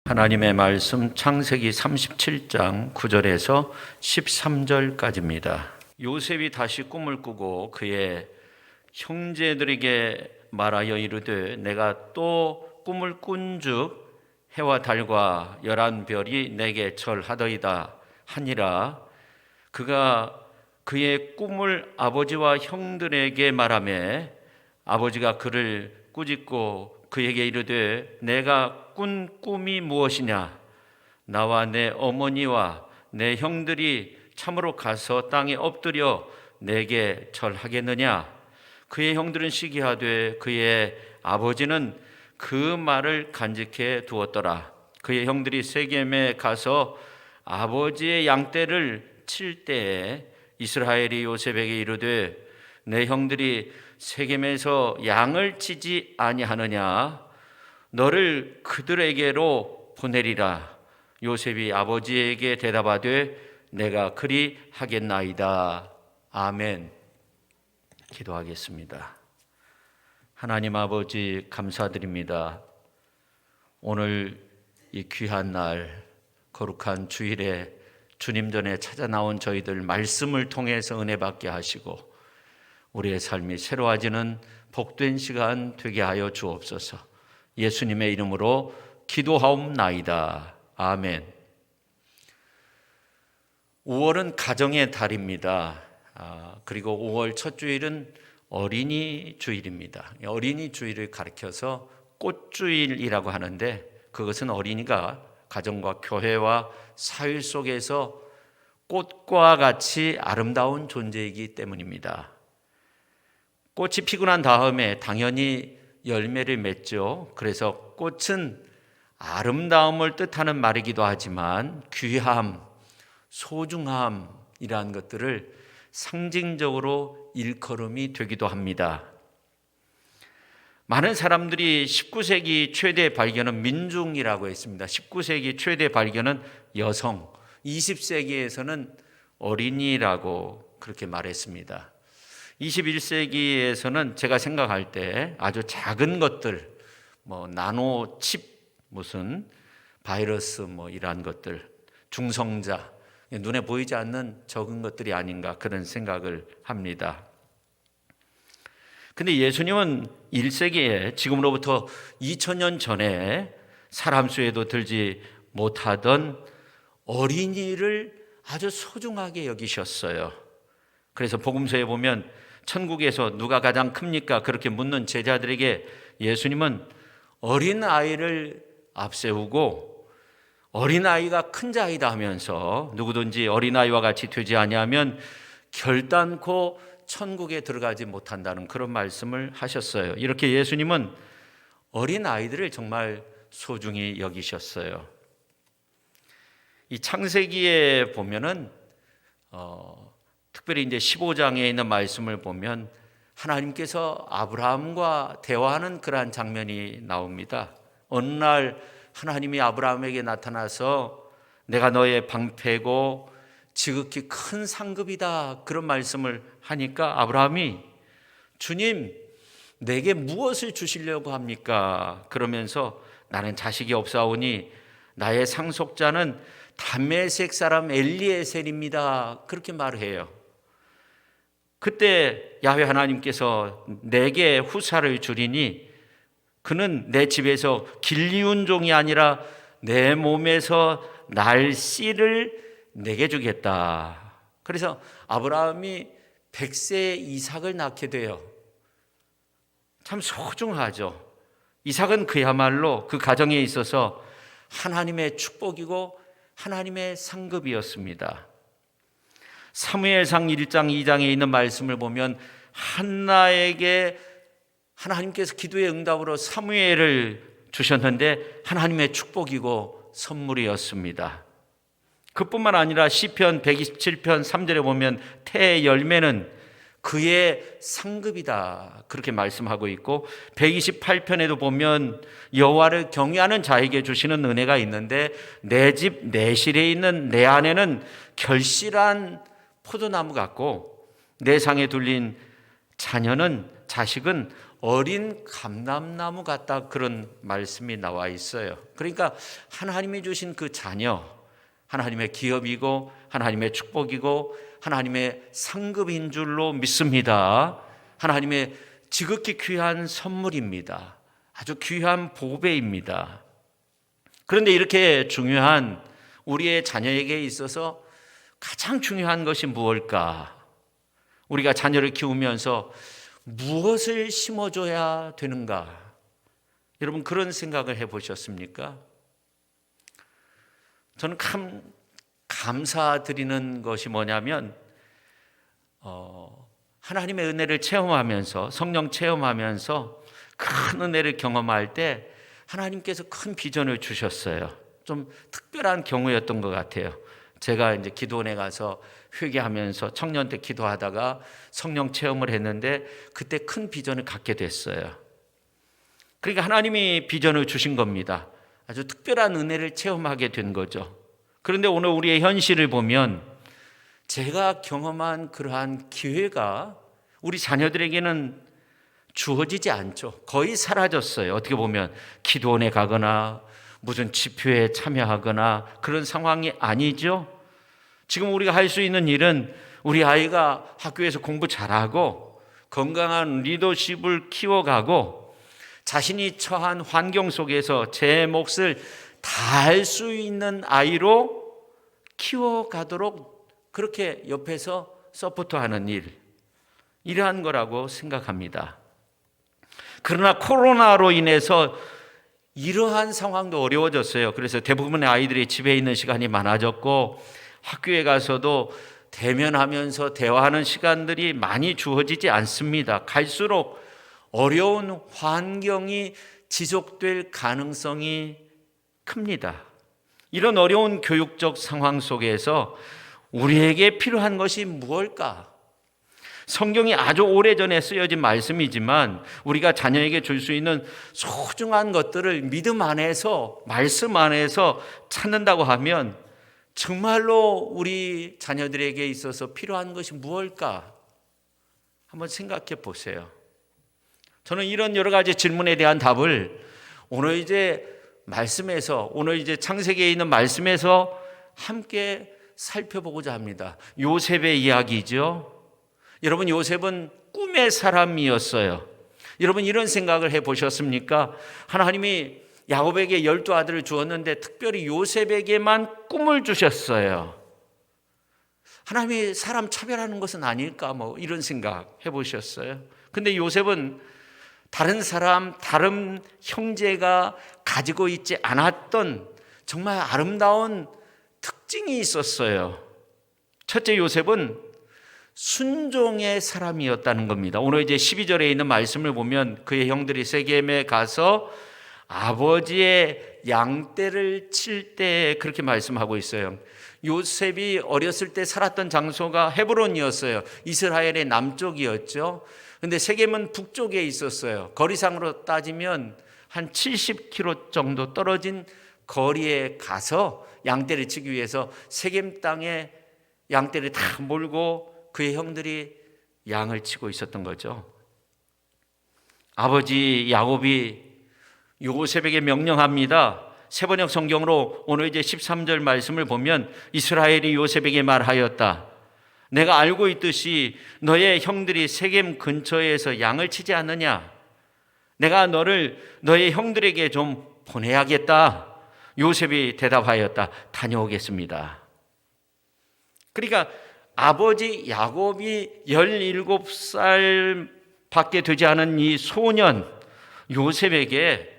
하나님의 말씀 창세기 37장 9절에서 13절까지입니다. 요셉이 다시 꿈을 꾸고 그의 형제들에게 말하여 이르되 내가 또 꿈을 꾼즉 해와 달과 11별이 내게 절하더이다 하니라. 그가 그의 꿈을 아버지와 형들에게 말하매 아버지가 그를 꾸짖고 그에게 이르되 내가 꾼 꿈이 무엇이냐? 나와 내 어머니와 내 형들이 참으로 가서 땅에 엎드려 내게 절하겠느냐? 그의 형들은 시기하되 그의 아버지는 그 말을 간직해 두었더라. 그의 형들이 세겜에 가서 아버지의 양떼를 칠 때에 이스라엘이 요셉에게 이르되 내 형들이 세겜에서 양을 치지 아니하느냐? 너를 그들에게로 보내리라. 요셉이 아버지에게 대답하되 내가 그리 하겠나이다. 아멘. 기도하겠습니다. 하나님 아버지 감사드립니다. 오늘 이 귀한 날 거룩한 주일에 주님 전에 찾아 나온 저희들 말씀을 통해서 은혜 받게 하시고 우리의 삶이 새로워지는 복된 시간 되게 하여 주옵소서. 예수님의 이름으로 기도하옵나이다. 아멘. 5월은 가정의 달입니다. 그리고 5월 첫 주일은 어린이 주일입니다. 어린이 주일을 가리켜서 꽃주일이라고 하는데 그것은 어린이가 가정과 교회와 사회 속에서 꽃과 같이 아름다운 존재이기 때문입니다. 꽃이 피고 난 다음에 당연히 열매를 맺죠. 그래서 꽃은 아름다움을 뜻하는 말이기도 하지만 귀함, 소중함이라는 것들을 상징적으로 일컬음이 되기도 합니다. 많은 사람들이 19세기 최대 발견은 민중이라고 했습니다. 19세기 최대 발견은 여성, 20세기에서는 어린이라고 그렇게 말했습니다. 21세기에서는 제가 생각할 때 아주 작은 것들, 나노 칩, 무슨 바이러스 이러한 것들, 중성자, 눈에 보이지 않는 적은 것들이 아닌가 그런 생각을 합니다. 근데 예수님은 1세기에 지금으로부터 2000년 전에 사람 수에도 들지 못하던 어린이를 아주 소중하게 여기셨어요. 그래서 복음서에 보면 천국에서 누가 가장 큽니까? 그렇게 묻는 제자들에게 예수님은 어린아이를 앞세우고 어린아이가 큰 자이다 하면서 누구든지 어린아이와 같이 되지 아니하면 결단코 천국에 들어가지 못한다는 그런 말씀을 하셨어요. 이렇게 예수님은 어린아이들을 정말 소중히 여기셨어요. 이 창세기에 보면은 특별히 이제 15장에 있는 말씀을 보면 하나님께서 아브라함과 대화하는 그러한 장면이 나옵니다. 어느 날 하나님이 아브라함에게 나타나서 내가 너의 방패고 지극히 큰 상급이다 그런 말씀을 하니까 아브라함이 주님 내게 무엇을 주시려고 합니까? 그러면서 나는 자식이 없사오니 나의 상속자는 다메섹 사람 엘리에셀입니다. 그렇게 말해요. 그때 야훼 하나님께서 내게 후사를 주리니 그는 내 집에서 길리운 종이 아니라 내 몸에서 날 씨를 내게 주겠다. 그래서 아브라함이 100세 이삭을 낳게 돼요. 참 소중하죠. 이삭은 그야말로 그 가정에 있어서 하나님의 축복이고 하나님의 상급이었습니다. 사무엘상 1장 2장에 있는 말씀을 보면 한나에게 하나님께서 기도의 응답으로 사무엘을 주셨는데 하나님의 축복이고 선물이었습니다. 그뿐만 아니라 시편 127편 3절에 보면 태의 열매는 그의 상급이다 그렇게 말씀하고 있고 128편에도 보면 여호와를 경외하는 자에게 주시는 은혜가 있는데 내 집 내실에 있는 내 안에는 결실한 포도나무 같고 내 상에 둘린 자식은 어린 감람나무 같다, 그런 말씀이 나와 있어요. 그러니까 하나님이 주신 그 자녀, 하나님의 기업이고 하나님의 축복이고 하나님의 상급인 줄로 믿습니다. 하나님의 지극히 귀한 선물입니다. 아주 귀한 보배입니다. 그런데 이렇게 중요한 우리의 자녀에게 있어서 가장 중요한 것이 무엇일까? 우리가 자녀를 키우면서 무엇을 심어줘야 되는가? 여러분, 그런 생각을 해보셨습니까? 저는 감사드리는 것이 뭐냐면 하나님의 은혜를 체험하면서, 성령 체험하면서 큰 은혜를 경험할 때 하나님께서 큰 비전을 주셨어요. 좀 특별한 경우였던 것 같아요. 제가 이제 기도원에 가서 회개하면서 청년 때 기도하다가 성령 체험을 했는데 그때 큰 비전을 갖게 됐어요. 그러니까 하나님이 비전을 주신 겁니다. 아주 특별한 은혜를 체험하게 된 거죠. 그런데 오늘 우리의 현실을 보면 제가 경험한 그러한 기회가 우리 자녀들에게는 주어지지 않죠. 거의 사라졌어요. 어떻게 보면 기도원에 가거나 무슨 집회에 참여하거나 그런 상황이 아니죠. 지금 우리가 할 수 있는 일은 우리 아이가 학교에서 공부 잘하고 건강한 리더십을 키워가고 자신이 처한 환경 속에서 제 몫을 다할 수 있는 아이로 키워가도록 그렇게 옆에서 서포트하는 일, 이러한 거라고 생각합니다. 그러나 코로나로 인해서 이러한 상황도 어려워졌어요. 그래서 대부분의 아이들이 집에 있는 시간이 많아졌고 학교에 가서도 대면하면서 대화하는 시간들이 많이 주어지지 않습니다. 갈수록 어려운 환경이 지속될 가능성이 큽니다. 이런 어려운 교육적 상황 속에서 우리에게 필요한 것이 무엇일까? 성경이 아주 오래전에 쓰여진 말씀이지만 우리가 자녀에게 줄 수 있는 소중한 것들을 믿음 안에서, 말씀 안에서 찾는다고 하면 정말로 우리 자녀들에게 있어서 필요한 것이 무엇일까? 한번 생각해 보세요. 저는 이런 여러 가지 질문에 대한 답을 오늘 이제 창세기에 있는 말씀에서 함께 살펴보고자 합니다. 요셉의 이야기죠. 여러분, 요셉은 꿈의 사람이었어요. 여러분, 이런 생각을 해보셨습니까? 하나님이 야곱에게 12아들을 주었는데 특별히 요셉에게만 꿈을 주셨어요. 하나님이 사람 차별하는 것은 아닐까, 이런 생각 해보셨어요? 근데 요셉은 다른 형제가 가지고 있지 않았던 정말 아름다운 특징이 있었어요. 첫째, 요셉은 순종의 사람이었다는 겁니다. 오늘 이제 12절에 있는 말씀을 보면 그의 형들이 세겜에 가서 아버지의 양떼를 칠 때 그렇게 말씀하고 있어요. 요셉이 어렸을 때 살았던 장소가 헤브론이었어요. 이스라엘의 남쪽이었죠. 근데 세겜은 북쪽에 있었어요. 거리상으로 따지면 한 70km 정도 떨어진 거리에 가서 양떼를 치기 위해서 세겜 땅에 양떼를 다 몰고 그의 형들이 양을 치고 있었던 거죠. 아버지 야곱이 요셉에게 명령합니다. 세번역 성경으로 오늘 이제 13절 말씀을 보면 이스라엘이 요셉에게 말하였다. 내가 알고 있듯이 너의 형들이 세겜 근처에서 양을 치지 않느냐? 내가 너를 너의 형들에게 좀 보내야겠다. 요셉이 대답하였다. 다녀오겠습니다. 그러니까 아버지 야곱이 17살 밖에 되지 않은 이 소년 요셉에게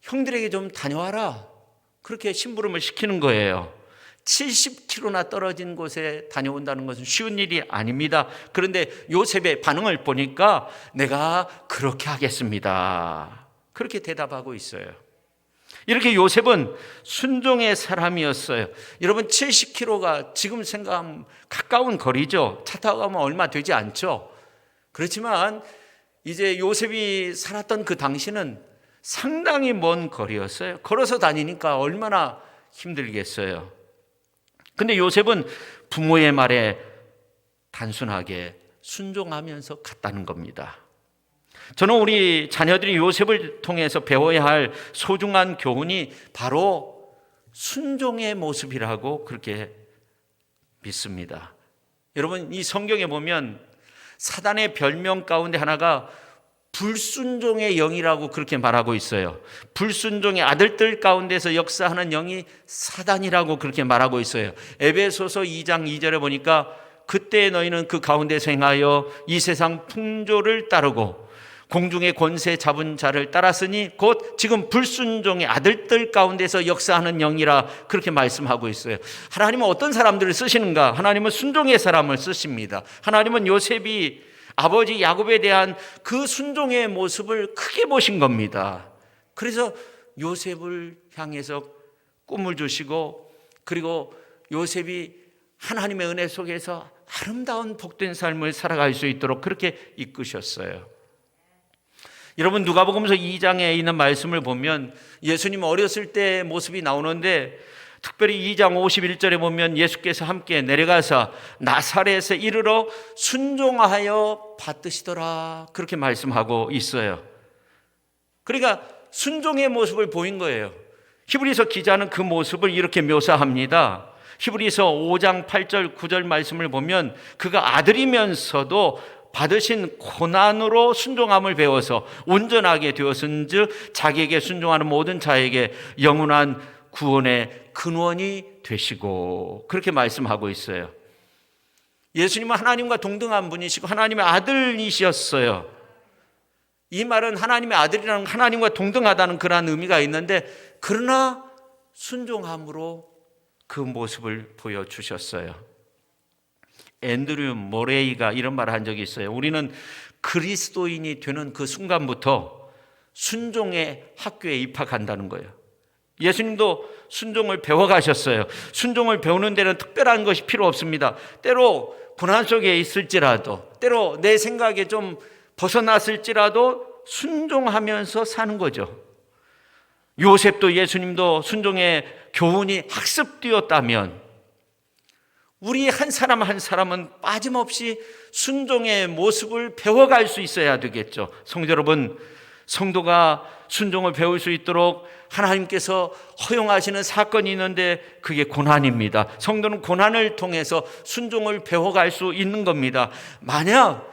형들에게 좀 다녀와라, 그렇게 심부름을 시키는 거예요. 70km나 떨어진 곳에 다녀온다는 것은 쉬운 일이 아닙니다. 그런데 요셉의 반응을 보니까 내가 그렇게 하겠습니다, 그렇게 대답하고 있어요. 이렇게 요셉은 순종의 사람이었어요. 여러분, 70km가 지금 생각하면 가까운 거리죠. 차 타고 가면 얼마 되지 않죠. 그렇지만 이제 요셉이 살았던 그 당시는 상당히 먼 거리였어요. 걸어서 다니니까 얼마나 힘들겠어요. 근데 요셉은 부모의 말에 단순하게 순종하면서 갔다는 겁니다. 저는 우리 자녀들이 요셉을 통해서 배워야 할 소중한 교훈이 바로 순종의 모습이라고 그렇게 믿습니다. 여러분, 이 성경에 보면 사단의 별명 가운데 하나가 불순종의 영이라고 그렇게 말하고 있어요. 불순종의 아들들 가운데서 역사하는 영이 사단이라고 그렇게 말하고 있어요. 에베소서 2장 2절에 보니까 그때 너희는 그 가운데서 행하여 이 세상 풍조를 따르고 공중의 권세 잡은 자를 따랐으니 곧 지금 불순종의 아들들 가운데서 역사하는 영이라 그렇게 말씀하고 있어요. 하나님은 어떤 사람들을 쓰시는가? 하나님은 순종의 사람을 쓰십니다. 하나님은 요셉이 아버지 야곱에 대한 그 순종의 모습을 크게 보신 겁니다. 그래서 요셉을 향해서 꿈을 주시고, 그리고 요셉이 하나님의 은혜 속에서 아름다운 복된 삶을 살아갈 수 있도록 그렇게 이끄셨어요. 여러분, 누가복음서 2장에 있는 말씀을 보면 예수님 어렸을 때 모습이 나오는데, 특별히 2장 51절에 보면 예수께서 함께 내려가서 나사렛에 이르러 순종하여 받드시더라 그렇게 말씀하고 있어요. 그러니까 순종의 모습을 보인 거예요. 히브리서 기자는 그 모습을 이렇게 묘사합니다. 히브리서 5장 8절 9절 말씀을 보면 그가 아들이면서도 받으신 고난으로 순종함을 배워서 온전하게 되었은즉 자기에게 순종하는 모든 자에게 영원한 구원의 근원이 되시고 그렇게 말씀하고 있어요. 예수님은 하나님과 동등한 분이시고 하나님의 아들이셨어요. 이 말은 하나님의 아들이라는 하나님과 동등하다는 그러한 의미가 있는데, 그러나 순종함으로 그 모습을 보여주셨어요. 앤드류 모레이가 이런 말을 한 적이 있어요. 우리는 그리스도인이 되는 그 순간부터 순종의 학교에 입학한다는 거예요. 예수님도 순종을 배워가셨어요. 순종을 배우는 데는 특별한 것이 필요 없습니다. 때로 고난 속에 있을지라도, 때로 내 생각에 좀 벗어났을지라도 순종하면서 사는 거죠. 요셉도 예수님도 순종의 교훈이 학습되었다면 우리 한 사람 한 사람은 빠짐없이 순종의 모습을 배워갈 수 있어야 되겠죠. 성도 여러분, 성도가 순종을 배울 수 있도록 하나님께서 허용하시는 사건이 있는데 그게 고난입니다. 성도는 고난을 통해서 순종을 배워갈 수 있는 겁니다. 만약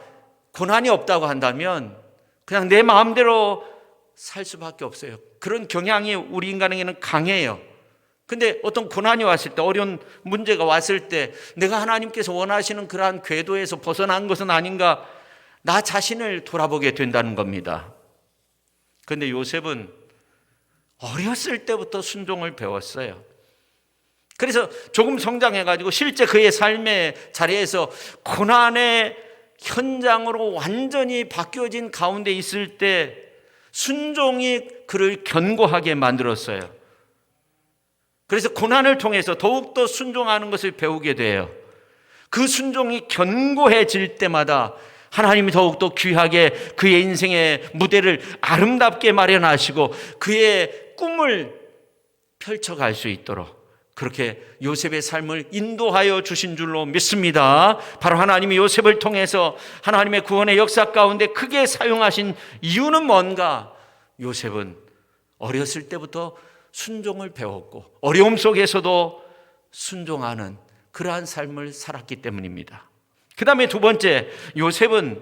고난이 없다고 한다면 그냥 내 마음대로 살 수밖에 없어요. 그런 경향이 우리 인간에게는 강해요. 근데 어떤 고난이 왔을 때, 어려운 문제가 왔을 때 내가 하나님께서 원하시는 그러한 궤도에서 벗어난 것은 아닌가, 나 자신을 돌아보게 된다는 겁니다. 그런데 요셉은 어렸을 때부터 순종을 배웠어요. 그래서 조금 성장해가지고 실제 그의 삶의 자리에서 고난의 현장으로 완전히 바뀌어진 가운데 있을 때 순종이 그를 견고하게 만들었어요. 그래서 고난을 통해서 더욱더 순종하는 것을 배우게 돼요. 그 순종이 견고해질 때마다 하나님이 더욱더 귀하게 그의 인생의 무대를 아름답게 마련하시고 그의 꿈을 펼쳐갈 수 있도록 그렇게 요셉의 삶을 인도하여 주신 줄로 믿습니다. 바로 하나님이 요셉을 통해서 하나님의 구원의 역사 가운데 크게 사용하신 이유는 뭔가? 요셉은 어렸을 때부터 순종을 배웠고 어려움 속에서도 순종하는 그러한 삶을 살았기 때문입니다. 그 다음에 두 번째, 요셉은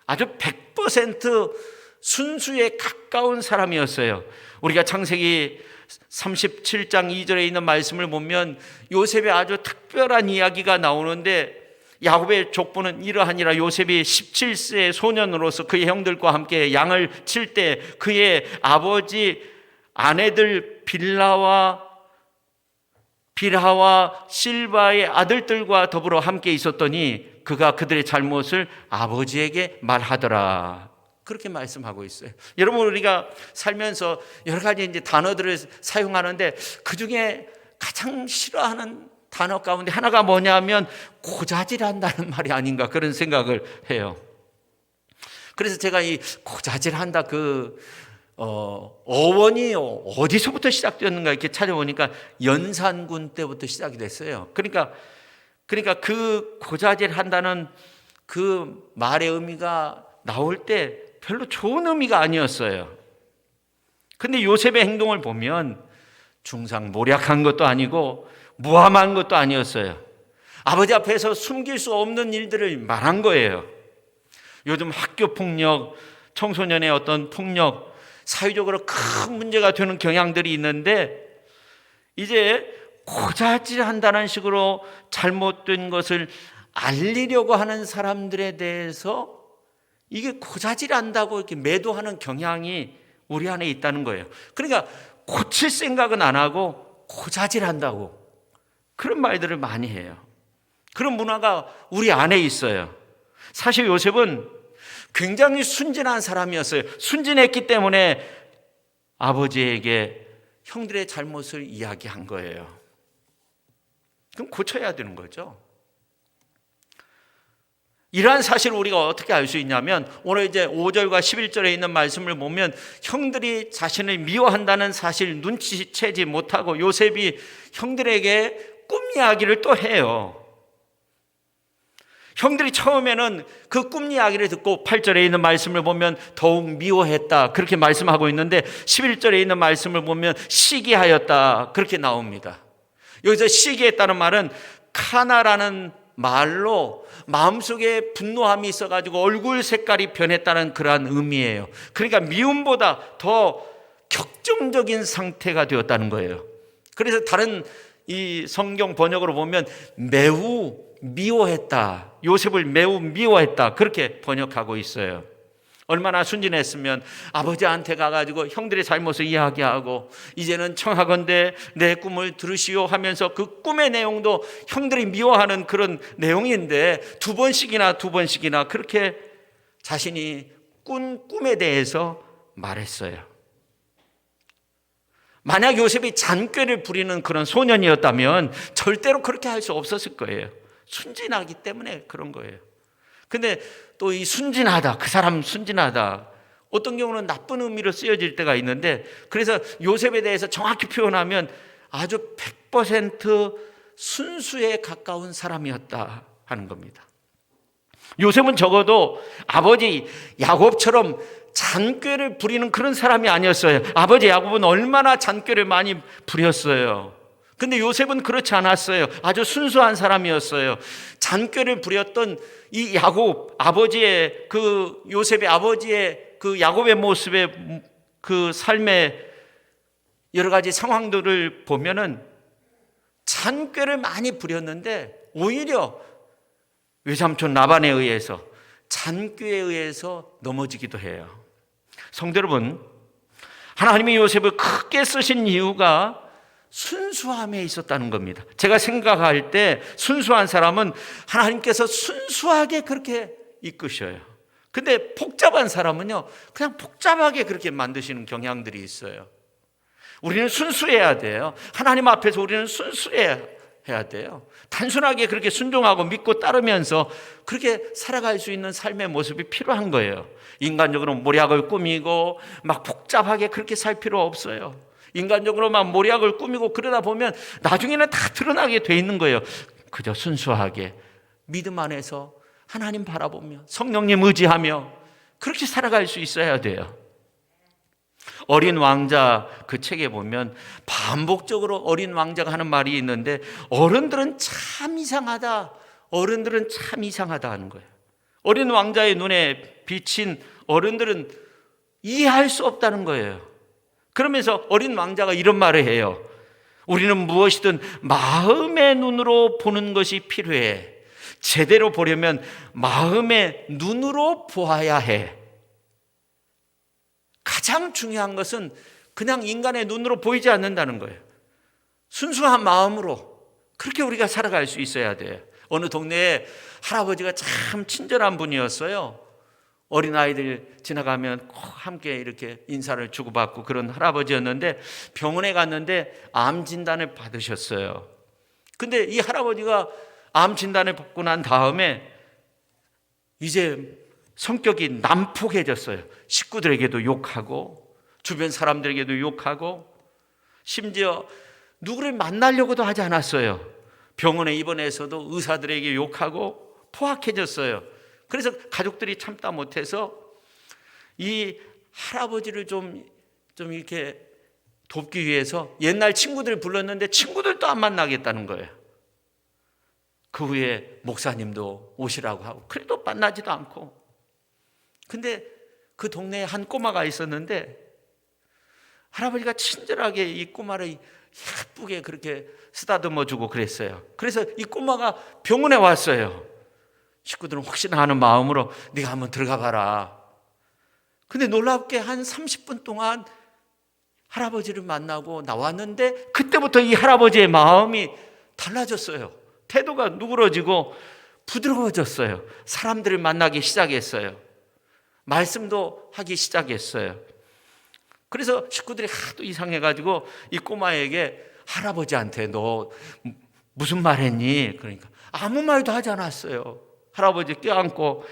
아주 100% 순수에 가까운 사람이었어요. 우리가 창세기 37장 2절에 있는 말씀을 보면 요셉의 아주 특별한 이야기가 나오는데, 야곱의 족보는 이러하니라. 요셉이 17세의 소년으로서 그의 형들과 함께 양을 칠 때 그의 아버지 아내들 빌하와 실바의 아들들과 더불어 함께 있었더니 그가 그들의 잘못을 아버지에게 말하더라. 그렇게 말씀하고 있어요. 여러분, 우리가 살면서 여러 가지 이제 단어들을 사용하는데 그 중에 가장 싫어하는 단어 가운데 하나가 뭐냐면 고자질한다는 말이 아닌가 그런 생각을 해요. 그래서 제가 이 고자질한다 어원이 어디서부터 시작되었는가 이렇게 찾아보니까 연산군 때부터 시작이 됐어요. 그러니까 그 고자질한다는 그 말의 의미가 나올 때 별로 좋은 의미가 아니었어요. 근데 요셉의 행동을 보면 중상모략한 것도 아니고 무함한 것도 아니었어요. 아버지 앞에서 숨길 수 없는 일들을 말한 거예요. 요즘 학교 폭력, 청소년의 어떤 폭력, 사회적으로 큰 문제가 되는 경향들이 있는데 이제 고자질한다는 식으로 잘못된 것을 알리려고 하는 사람들에 대해서 이게 고자질한다고 이렇게 매도하는 경향이 우리 안에 있다는 거예요. 그러니까 고칠 생각은 안 하고 고자질한다고 그런 말들을 많이 해요. 그런 문화가 우리 안에 있어요. 사실 요셉은 굉장히 순진한 사람이었어요. 순진했기 때문에 아버지에게 형들의 잘못을 이야기한 거예요. 그럼 고쳐야 되는 거죠. 이러한 사실을 우리가 어떻게 알 수 있냐면 오늘 이제 5절과 11절에 있는 말씀을 보면 형들이 자신을 미워한다는 사실 눈치채지 못하고 요셉이 형들에게 꿈 이야기를 또 해요. 형들이 처음에는 그 꿈 이야기를 듣고 8절에 있는 말씀을 보면 더욱 미워했다 그렇게 말씀하고 있는데 11절에 있는 말씀을 보면 시기하였다 그렇게 나옵니다. 여기서 시기했다는 말은 카나라는 말로 마음속에 분노함이 있어가지고 얼굴 색깔이 변했다는 그러한 의미예요. 그러니까 미움보다 더 격정적인 상태가 되었다는 거예요. 그래서 다른 이 성경 번역으로 보면 매우 미워했다, 요셉을 매우 미워했다 그렇게 번역하고 있어요. 얼마나 순진했으면 아버지한테 가가지고 형들의 잘못을 이야기하고 이제는 청하건대 내 꿈을 들으시오 하면서 그 꿈의 내용도 형들이 미워하는 그런 내용인데 두 번씩이나 그렇게 자신이 꾼 꿈에 대해서 말했어요. 만약 요셉이 잔꾀를 부리는 그런 소년이었다면 절대로 그렇게 할 수 없었을 거예요. 순진하기 때문에 그런 거예요. 근데 또 이 순진하다, 그 사람 순진하다, 어떤 경우는 나쁜 의미로 쓰여질 때가 있는데 그래서 요셉에 대해서 정확히 표현하면 아주 100% 순수에 가까운 사람이었다 하는 겁니다. 요셉은 적어도 아버지 야곱처럼 잔꾀를 부리는 그런 사람이 아니었어요. 아버지 야곱은 얼마나 잔꾀를 많이 부렸어요. 근데 요셉은 그렇지 않았어요. 아주 순수한 사람이었어요. 잔꾀를 부렸던 이 야곱 아버지의 그 요셉의 아버지의 그 야곱의 모습의 그 삶의 여러 가지 상황들을 보면은 잔꾀를 많이 부렸는데 오히려 외삼촌 라반에 의해서 잔꾀에 의해서 넘어지기도 해요. 성도 여러분, 하나님이 요셉을 크게 쓰신 이유가 순수함에 있었다는 겁니다. 제가 생각할 때 순수한 사람은 하나님께서 순수하게 그렇게 이끄셔요. 근데 복잡한 사람은요, 그냥 복잡하게 그렇게 만드시는 경향들이 있어요. 우리는 순수해야 돼요. 하나님 앞에서 우리는 순수해야 돼요. 단순하게 그렇게 순종하고 믿고 따르면서 그렇게 살아갈 수 있는 삶의 모습이 필요한 거예요. 인간적으로 모략을 꾸미고 막 복잡하게 그렇게 살 필요 없어요. 인간적으로 막 모략을 꾸미고 그러다 보면 나중에는 다 드러나게 돼 있는 거예요. 그저 순수하게 믿음 안에서 하나님 바라보며 성령님 의지하며 그렇게 살아갈 수 있어야 돼요. 어린 왕자 그 책에 보면 반복적으로 어린 왕자가 하는 말이 있는데 어른들은 참 이상하다, 어른들은 참 이상하다 하는 거예요. 어린 왕자의 눈에 비친 어른들은 이해할 수 없다는 거예요. 그러면서 어린 왕자가 이런 말을 해요. 우리는 무엇이든 마음의 눈으로 보는 것이 필요해. 제대로 보려면 마음의 눈으로 보아야 해. 가장 중요한 것은 그냥 인간의 눈으로 보이지 않는다는 거예요. 순수한 마음으로 그렇게 우리가 살아갈 수 있어야 돼요. 어느 동네에 할아버지가 참 친절한 분이었어요. 어린아이들 지나가면 꼭 함께 이렇게 인사를 주고받고 그런 할아버지였는데 병원에 갔는데 암 진단을 받으셨어요. 근데 이 할아버지가 암 진단을 받고 난 다음에 이제 성격이 난폭해졌어요. 식구들에게도 욕하고 주변 사람들에게도 욕하고 심지어 누구를 만나려고도 하지 않았어요. 병원에 입원해서도 의사들에게 욕하고 포악해졌어요. 그래서 가족들이 참다 못해서 이 할아버지를 좀 이렇게 돕기 위해서 옛날 친구들을 불렀는데 친구들도 안 만나겠다는 거예요. 그 후에 목사님도 오시라고 하고 그래도 만나지도 않고. 근데 그 동네에 한 꼬마가 있었는데 할아버지가 친절하게 이 꼬마를 예쁘게 그렇게 쓰다듬어 주고 그랬어요. 그래서 이 꼬마가 병원에 왔어요. 식구들은 혹시나 하는 마음으로 네가 한번 들어가 봐라. 근데 놀랍게 한 30분 동안 할아버지를 만나고 나왔는데 그때부터 이 할아버지의 마음이 달라졌어요. 태도가 누그러지고 부드러워졌어요. 사람들을 만나기 시작했어요. 말씀도 하기 시작했어요. 그래서 식구들이 하도 이상해가지고 이 꼬마에게 할아버지한테 너 무슨 말 했니? 그러니까 아무 말도 하지 않았어요. 할아버지 껴안고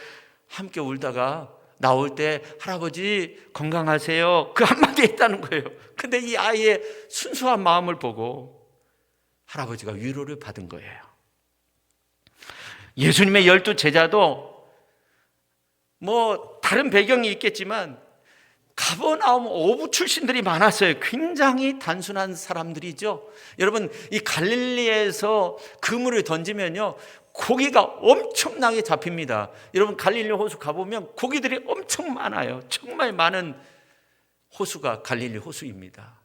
함께 울다가 나올 때 할아버지 건강하세요. 그 한마디 했다는 거예요. 근데 이 아이의 순수한 마음을 보고 할아버지가 위로를 받은 거예요. 예수님의 12 제자도 뭐 다른 배경이 있겠지만 가버나움 어부 출신들이 많았어요. 굉장히 단순한 사람들이죠. 여러분, 이 갈릴리에서 그물을 던지면요 고기가 엄청나게 잡힙니다. 여러분, 갈릴리 호수 가보면 고기들이 엄청 많아요. 정말 많은 호수가 갈릴리 호수입니다.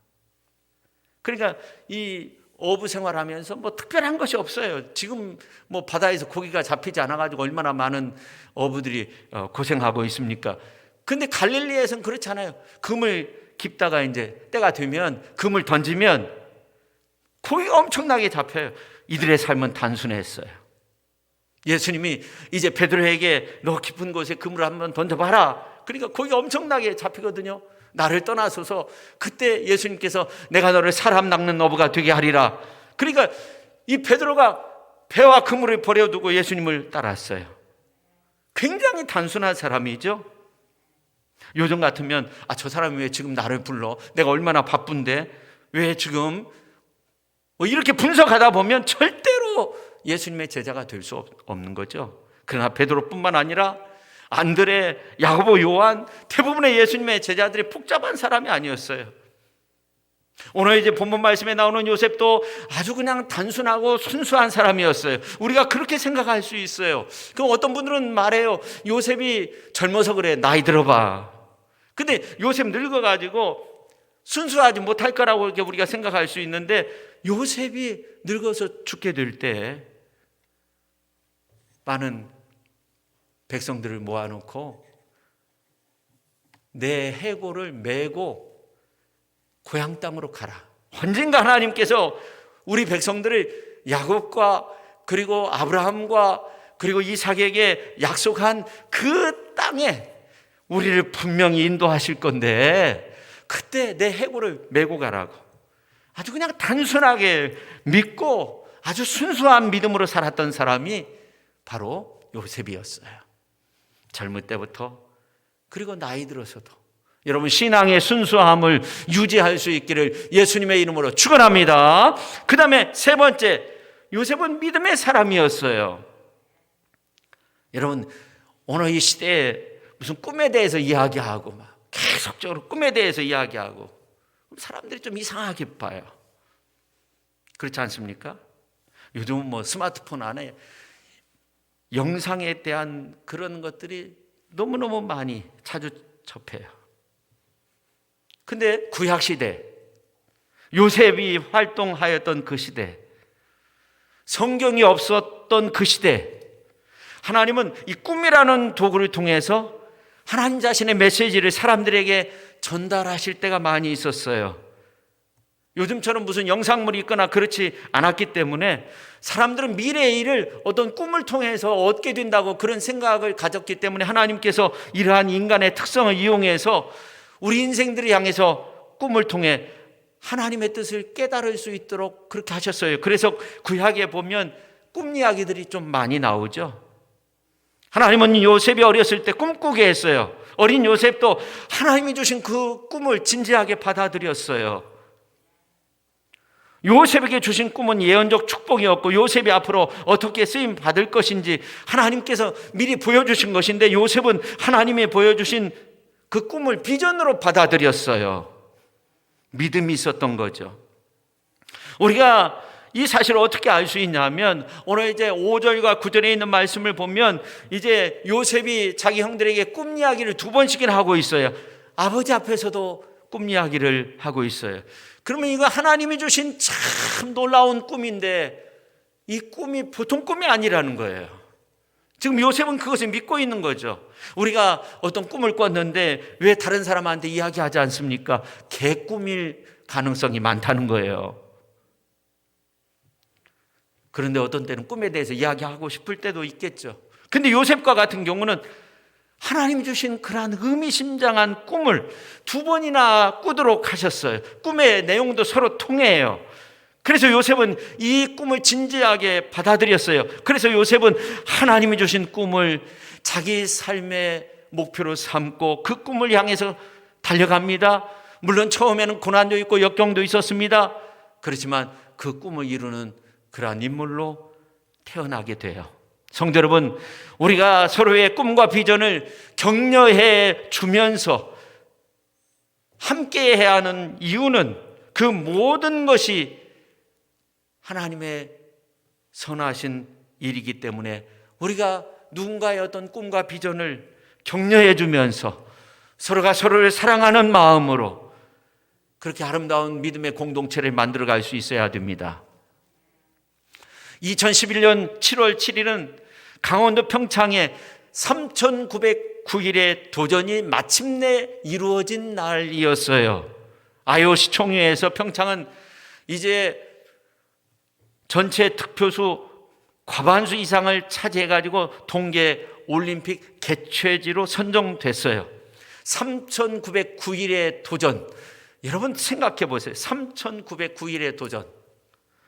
그러니까 이 어부 생활하면서 뭐 특별한 것이 없어요. 지금 뭐 바다에서 고기가 잡히지 않아가지고 얼마나 많은 어부들이 고생하고 있습니까? 근데 갈릴리에서는 그렇지 않아요. 그물 깊다가 이제 때가 되면 그물 던지면 고기가 엄청나게 잡혀요. 이들의 삶은 단순했어요. 예수님이 이제 베드로에게 너 깊은 곳에 그물을 한번 던져봐라. 그러니까 고기가 엄청나게 잡히거든요. 나를 떠나소서. 그때 예수님께서 내가 너를 사람 낚는 어부가 되게 하리라. 그러니까 이 베드로가 배와 그물을 버려두고 예수님을 따랐어요. 굉장히 단순한 사람이죠. 요즘 같으면 저 사람이 왜 지금 나를 불러? 내가 얼마나 바쁜데 왜 지금? 뭐 이렇게 분석하다 보면 절대로 예수님의 제자가 될 수 없는 거죠. 그러나 베드로뿐만 아니라 안드레, 야고보, 요한 대부분의 예수님의 제자들이 복잡한 사람이 아니었어요. 오늘 이제 본문 말씀에 나오는 요셉도 아주 그냥 단순하고 순수한 사람이었어요. 우리가 그렇게 생각할 수 있어요. 그럼 어떤 분들은 말해요. 요셉이 젊어서 그래. 나이 들어봐. 근데 요셉 늙어가지고 순수하지 못할 거라고 이렇게 우리가 생각할 수 있는데 요셉이 늙어서 죽게 될 때 많은 백성들을 모아놓고 내 해골을 메고 고향 땅으로 가라. 언젠가 하나님께서 우리 백성들을 야곱과 그리고 아브라함과 그리고 이삭에게 약속한 그 땅에 우리를 분명히 인도하실 건데 그때 내 해골을 메고 가라고. 아주 그냥 단순하게 믿고 아주 순수한 믿음으로 살았던 사람이 바로 요셉이었어요. 젊을 때부터 그리고 나이 들어서도 여러분 신앙의 순수함을 유지할 수 있기를 예수님의 이름으로 축원합니다. 그 다음에 세 번째, 요셉은 믿음의 사람이었어요. 여러분 오늘 이 시대에 무슨 꿈에 대해서 이야기하고 막 계속적으로 꿈에 대해서 이야기하고 사람들이 좀 이상하게 봐요. 그렇지 않습니까? 요즘은 뭐 스마트폰 안에 영상에 대한 그런 것들이 너무너무 많이 자주 접해요. 근데 구약시대 요셉이 활동하였던 그 시대, 성경이 없었던 그 시대, 하나님은 이 꿈이라는 도구를 통해서 하나님 자신의 메시지를 사람들에게 전달하실 때가 많이 있었어요. 요즘처럼 무슨 영상물이 있거나 그렇지 않았기 때문에 사람들은 미래의 일을 어떤 꿈을 통해서 얻게 된다고 그런 생각을 가졌기 때문에 하나님께서 이러한 인간의 특성을 이용해서 우리 인생들을 향해서 꿈을 통해 하나님의 뜻을 깨달을 수 있도록 그렇게 하셨어요. 그래서 구약에 보면 꿈 이야기들이 좀 많이 나오죠. 하나님은 요셉이 어렸을 때 꿈꾸게 했어요. 어린 요셉도 하나님이 주신 그 꿈을 진지하게 받아들였어요. 요셉에게 주신 꿈은 예언적 축복이었고 요셉이 앞으로 어떻게 쓰임 받을 것인지 하나님께서 미리 보여주신 것인데 요셉은 하나님이 보여주신 그 꿈을 비전으로 받아들였어요. 믿음이 있었던 거죠. 우리가 이 사실을 어떻게 알 수 있냐면 오늘 이제 5절과 9절에 있는 말씀을 보면 이제 요셉이 자기 형들에게 꿈 이야기를 2번씩이나 하고 있어요. 아버지 앞에서도 꿈 이야기를 하고 있어요. 그러면 이거 하나님이 주신 참 놀라운 꿈인데 이 꿈이 보통 꿈이 아니라는 거예요. 지금 요셉은 그것을 믿고 있는 거죠. 우리가 어떤 꿈을 꿨는데 왜 다른 사람한테 이야기하지 않습니까? 개꿈일 가능성이 많다는 거예요. 그런데 어떤 때는 꿈에 대해서 이야기하고 싶을 때도 있겠죠. 근데 요셉과 같은 경우는 하나님 주신 그러한 의미심장한 꿈을 2번이나 꾸도록 하셨어요. 꿈의 내용도 서로 통해요. 그래서 요셉은 이 꿈을 진지하게 받아들였어요. 그래서 요셉은 하나님이 주신 꿈을 자기 삶의 목표로 삼고 그 꿈을 향해서 달려갑니다. 물론 처음에는 고난도 있고 역경도 있었습니다. 그렇지만 그 꿈을 이루는 그러한 인물로 태어나게 돼요. 성도 여러분, 우리가 서로의 꿈과 비전을 격려해 주면서 함께 해야 하는 이유는 그 모든 것이 하나님의 선하신 일이기 때문에 우리가 누군가의 어떤 꿈과 비전을 격려해 주면서 서로가 서로를 사랑하는 마음으로 그렇게 아름다운 믿음의 공동체를 만들어 갈 수 있어야 됩니다. 2011년 7월 7일은 강원도 평창에 3,909일의 도전이 마침내 이루어진 날이었어요. IOC 총회에서 평창은 이제 전체 득표수 과반수 이상을 차지해가지고 동계 올림픽 개최지로 선정됐어요. 3,909일의 도전. 여러분 생각해 보세요. 3,909일의 도전.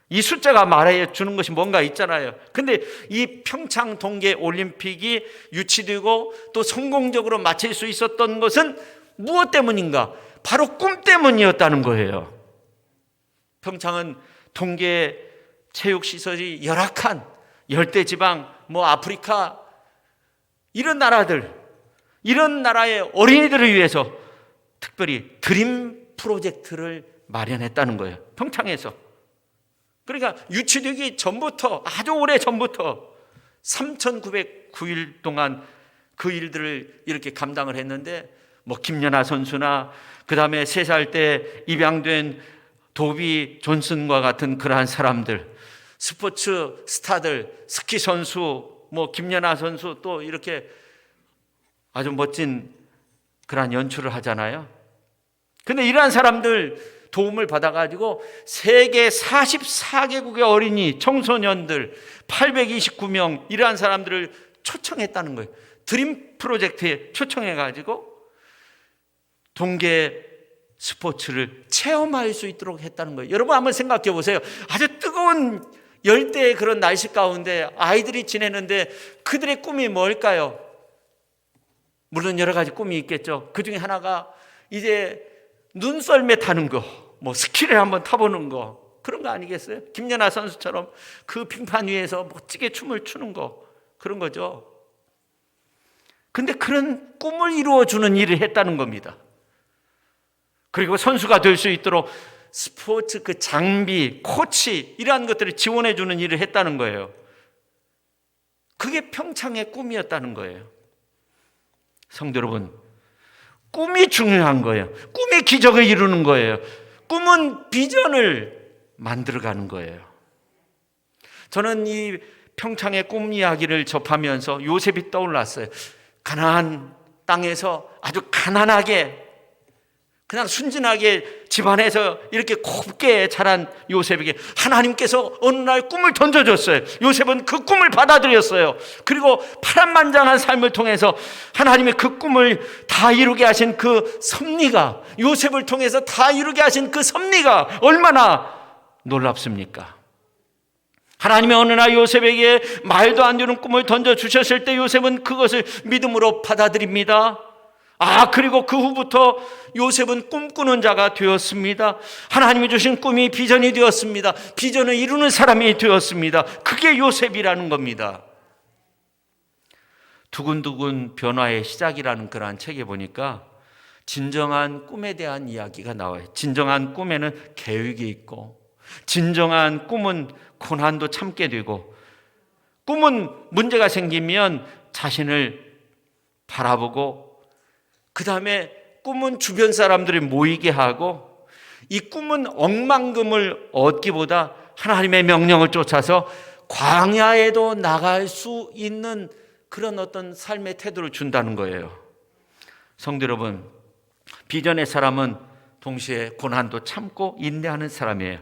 이 숫자가 말해주는 것이 뭔가 있잖아요. 근데 이 평창 동계 올림픽이 유치되고 또 성공적으로 마칠 수 있었던 것은 무엇 때문인가? 바로 꿈 때문이었다는 거예요. 평창은 동계 체육시설이 열악한 열대지방, 아프리카 이런 나라들, 이런 나라의 어린이들을 위해서 특별히 드림 프로젝트를 마련했다는 거예요. 평창에서. 그러니까 유치되기 전부터, 아주 오래 전부터 3,909일 동안 그 일들을 이렇게 감당을 했는데 김연아 선수나 그 다음에 3살 때 입양된 도비 존슨과 같은 그러한 사람들, 스포츠 스타들, 스키 선수, 김연아 선수 또 이렇게 아주 멋진 그러한 연출을 하잖아요. 근데 이러한 사람들 도움을 받아가지고 세계 44개국의 어린이, 청소년들 829명 이러한 사람들을 초청했다는 거예요. 드림 프로젝트에 초청해가지고 동계 스포츠를 체험할 수 있도록 했다는 거예요. 여러분 한번 생각해 보세요. 아주 뜨거운 열대의 그런 날씨 가운데 아이들이 지내는데 그들의 꿈이 뭘까요? 물론 여러 가지 꿈이 있겠죠. 그 중에 하나가 이제 눈썰매 타는 거, 스키를 한번 타보는 거, 그런 거 아니겠어요? 김연아 선수처럼 그 빙판 위에서 멋지게 춤을 추는 거, 그런 거죠. 근데 그런 꿈을 이루어주는 일을 했다는 겁니다. 그리고 선수가 될 수 있도록 스포츠 그 장비, 코치 이러한 것들을 지원해 주는 일을 했다는 거예요. 그게 평창의 꿈이었다는 거예요. 성도 여러분, 꿈이 중요한 거예요. 꿈이 기적을 이루는 거예요. 꿈은 비전을 만들어가는 거예요. 저는 이 평창의 꿈 이야기를 접하면서 요셉이 떠올랐어요. 가나안 땅에서 아주 가난하게 그냥 순진하게 집안에서 이렇게 곱게 자란 요셉에게 하나님께서 어느 날 꿈을 던져줬어요. 요셉은 그 꿈을 받아들였어요. 그리고 파란만장한 삶을 통해서 하나님의 그 꿈을 다 이루게 하신 그 섭리가, 요셉을 통해서 다 이루게 하신 그 섭리가 얼마나 놀랍습니까? 하나님이 어느 날 요셉에게 말도 안 되는 꿈을 던져주셨을 때 요셉은 그것을 믿음으로 받아들입니다. 그리고 그 후부터 요셉은 꿈꾸는 자가 되었습니다. 하나님이 주신 꿈이 비전이 되었습니다. 비전을 이루는 사람이 되었습니다. 그게 요셉이라는 겁니다. 두근두근 변화의 시작이라는 그러한 책에 보니까 진정한 꿈에 대한 이야기가 나와요. 진정한 꿈에는 계획이 있고, 진정한 꿈은 고난도 참게 되고, 꿈은 문제가 생기면 자신을 바라보고, 그 다음에 꿈은 주변 사람들이 모이게 하고, 이 꿈은 억만금을 얻기보다 하나님의 명령을 쫓아서 광야에도 나갈 수 있는 그런 어떤 삶의 태도를 준다는 거예요. 성도 여러분, 비전의 사람은 동시에 고난도 참고 인내하는 사람이에요.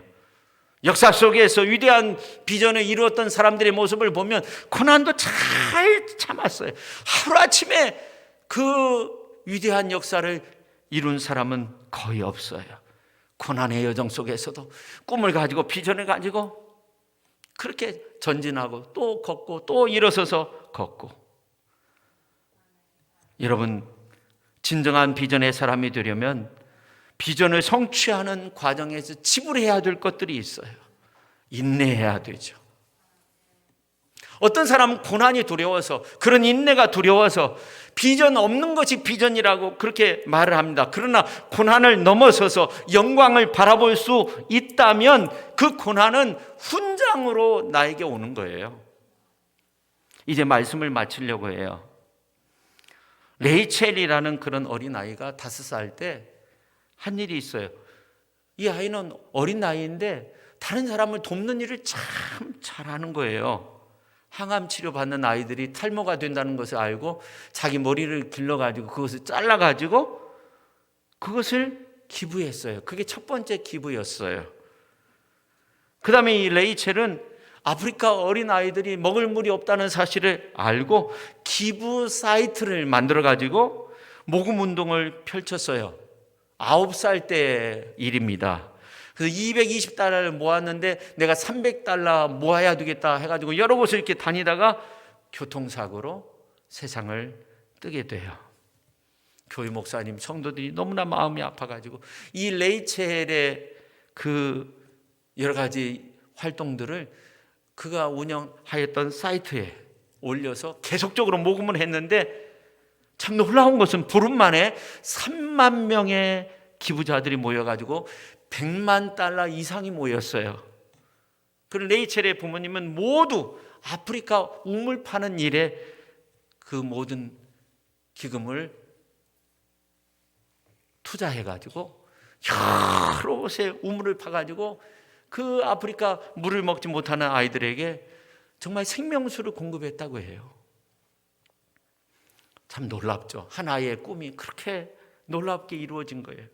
역사 속에서 위대한 비전을 이루었던 사람들의 모습을 보면 고난도 잘 참았어요. 하루아침에 그 위대한 역사를 이룬 사람은 거의 없어요. 고난의 여정 속에서도 꿈을 가지고 비전을 가지고 그렇게 전진하고 또 걷고 또 일어서서 걷고. 여러분, 진정한 비전의 사람이 되려면 비전을 성취하는 과정에서 지불해야 될 것들이 있어요. 인내해야 되죠. 어떤 사람은 고난이 두려워서, 그런 인내가 두려워서 비전 없는 것이 비전이라고 그렇게 말을 합니다. 그러나 고난을 넘어서서 영광을 바라볼 수 있다면 그 고난은 훈장으로 나에게 오는 거예요. 이제 말씀을 마치려고 해요. 레이첼이라는 그런 어린아이가 5살 때 한 일이 있어요. 이 아이는 어린 나이인데 다른 사람을 돕는 일을 참 잘하는 거예요. 항암 치료 받는 아이들이 탈모가 된다는 것을 알고 자기 머리를 길러가지고 그것을 잘라가지고 그것을 기부했어요. 그게 첫 번째 기부였어요. 그 다음에 이 레이첼은 아프리카 어린 아이들이 먹을 물이 없다는 사실을 알고 기부 사이트를 만들어가지고 모금 운동을 펼쳤어요. 9살 때 일입니다. 그래서 220달러를 모았는데 내가 300달러 모아야 되겠다 해가지고 여러 곳을 이렇게 다니다가 교통사고로 세상을 뜨게 돼요. 교회 목사님, 성도들이 너무나 마음이 아파가지고 이 레이첼의 그 여러 가지 활동들을 그가 운영하였던 사이트에 올려서 계속적으로 모금을 했는데 참 놀라운 것은 보름 만에 3만 명의 기부자들이 모여가지고 100만 달러 이상이 모였어요. 그리고 레이첼의 부모님은 모두 아프리카 우물 파는 일에 그 모든 기금을 투자해가지고 여러 곳에 우물을 파가지고 그 아프리카 물을 먹지 못하는 아이들에게 정말 생명수를 공급했다고 해요. 참 놀랍죠. 한 아이의 꿈이 그렇게 놀랍게 이루어진 거예요.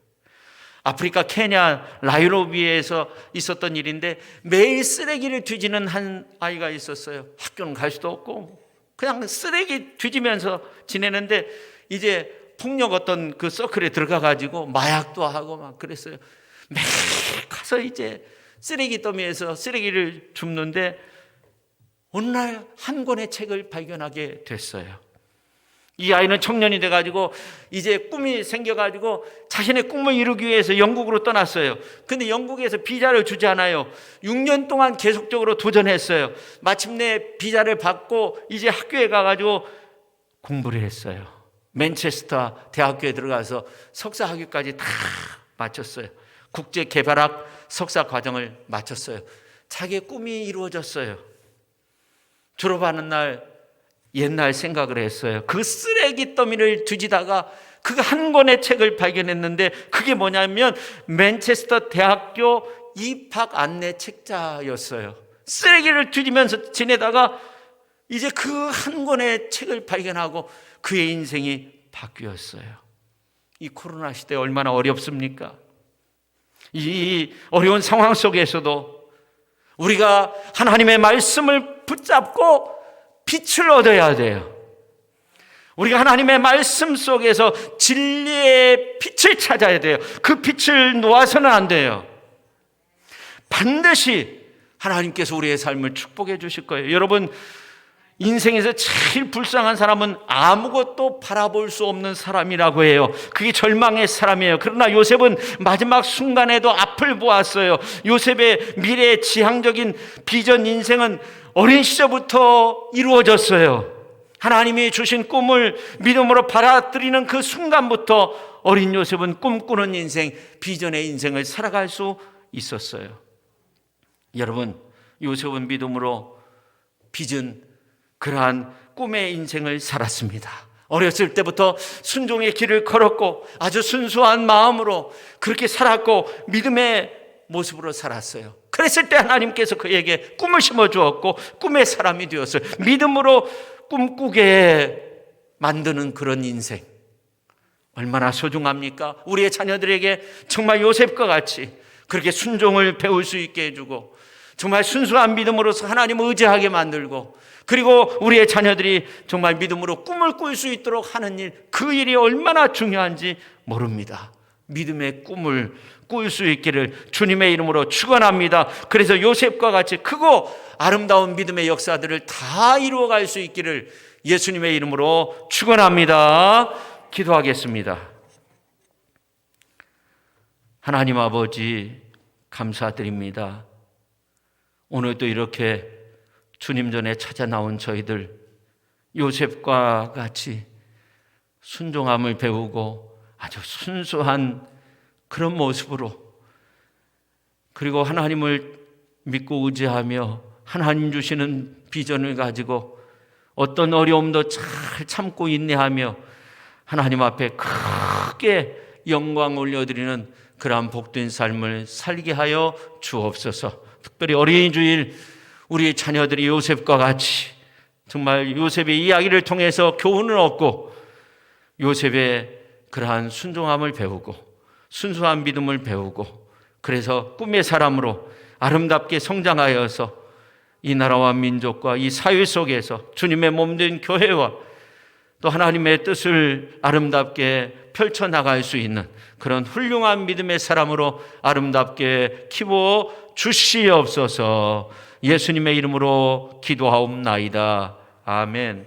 아프리카 케냐 나이로비에서 있었던 일인데 매일 쓰레기를 뒤지는 한 아이가 있었어요. 학교는 갈 수도 없고 그냥 쓰레기 뒤지면서 지내는데 이제 폭력 어떤 그 서클에 들어가가지고 마약도 하고 막 그랬어요. 매일 가서 이제 쓰레기 더미에서 쓰레기를 줍는데 어느 날 한 권의 책을 발견하게 됐어요. 이 아이는 청년이 돼가지고 이제 꿈이 생겨가지고 자신의 꿈을 이루기 위해서 영국으로 떠났어요. 근데 영국에서 비자를 주지 않아요. 6년 동안 계속적으로 도전했어요. 마침내 비자를 받고 이제 학교에 가가지고 공부를 했어요. 맨체스터 대학교에 들어가서 석사 학위까지 다 마쳤어요. 국제개발학 석사 과정을 마쳤어요. 자기의 꿈이 이루어졌어요. 졸업하는 날 옛날 생각을 했어요. 그 쓰레기 더미를 뒤지다가 그 한 권의 책을 발견했는데 그게 뭐냐면 맨체스터 대학교 입학 안내 책자였어요. 쓰레기를 뒤지면서 지내다가 이제 그 한 권의 책을 발견하고 그의 인생이 바뀌었어요. 이 코로나 시대 얼마나 어렵습니까? 이 어려운 상황 속에서도 우리가 하나님의 말씀을 붙잡고 빛을 얻어야 돼요. 우리가 하나님의 말씀 속에서 진리의 빛을 찾아야 돼요. 그 빛을 놓아서는 안 돼요. 반드시 하나님께서 우리의 삶을 축복해 주실 거예요. 여러분, 인생에서 제일 불쌍한 사람은 아무것도 바라볼 수 없는 사람이라고 해요. 그게 절망의 사람이에요. 그러나 요셉은 마지막 순간에도 앞을 보았어요. 요셉의 미래의 지향적인 비전 인생은 어린 시절부터 이루어졌어요. 하나님이 주신 꿈을 믿음으로 받아들이는 그 순간부터 어린 요셉은 꿈꾸는 인생, 비전의 인생을 살아갈 수 있었어요. 여러분, 요셉은 믿음으로 빚은 그러한 꿈의 인생을 살았습니다. 어렸을 때부터 순종의 길을 걸었고 아주 순수한 마음으로 그렇게 살았고 믿음의 모습으로 살았어요. 그랬을 때 하나님께서 그에게 꿈을 심어주었고 꿈의 사람이 되었어요. 믿음으로 꿈꾸게 만드는 그런 인생, 얼마나 소중합니까? 우리의 자녀들에게 정말 요셉과 같이 그렇게 순종을 배울 수 있게 해주고 정말 순수한 믿음으로서 하나님을 의지하게 만들고, 그리고 우리의 자녀들이 정말 믿음으로 꿈을 꿀 수 있도록 하는 일, 그 일이 얼마나 중요한지 모릅니다. 믿음의 꿈을 꿀 수 있기를 주님의 이름으로 축원합니다. 그래서 요셉과 같이 크고 아름다운 믿음의 역사들을 다 이루어갈 수 있기를 예수님의 이름으로 축원합니다. 기도하겠습니다. 하나님 아버지, 감사드립니다. 오늘도 이렇게 주님 전에 찾아 나온 저희들 요셉과 같이 순종함을 배우고 아주 순수한 그런 모습으로, 그리고 하나님을 믿고 의지하며 하나님 주시는 비전을 가지고 어떤 어려움도 잘 참고 인내하며 하나님 앞에 크게 영광 올려드리는 그러한 복된 삶을 살게 하여 주옵소서. 특별히 어린이 주일 우리 자녀들이 요셉과 같이 정말 요셉의 이야기를 통해서 교훈을 얻고 요셉의 그러한 순종함을 배우고 순수한 믿음을 배우고, 그래서 꿈의 사람으로 아름답게 성장하여서 이 나라와 민족과 이 사회 속에서 주님의 몸된 교회와 또 하나님의 뜻을 아름답게 펼쳐나갈 수 있는 그런 훌륭한 믿음의 사람으로 아름답게 키워 주시옵소서. 예수님의 이름으로 기도하옵나이다. 아멘.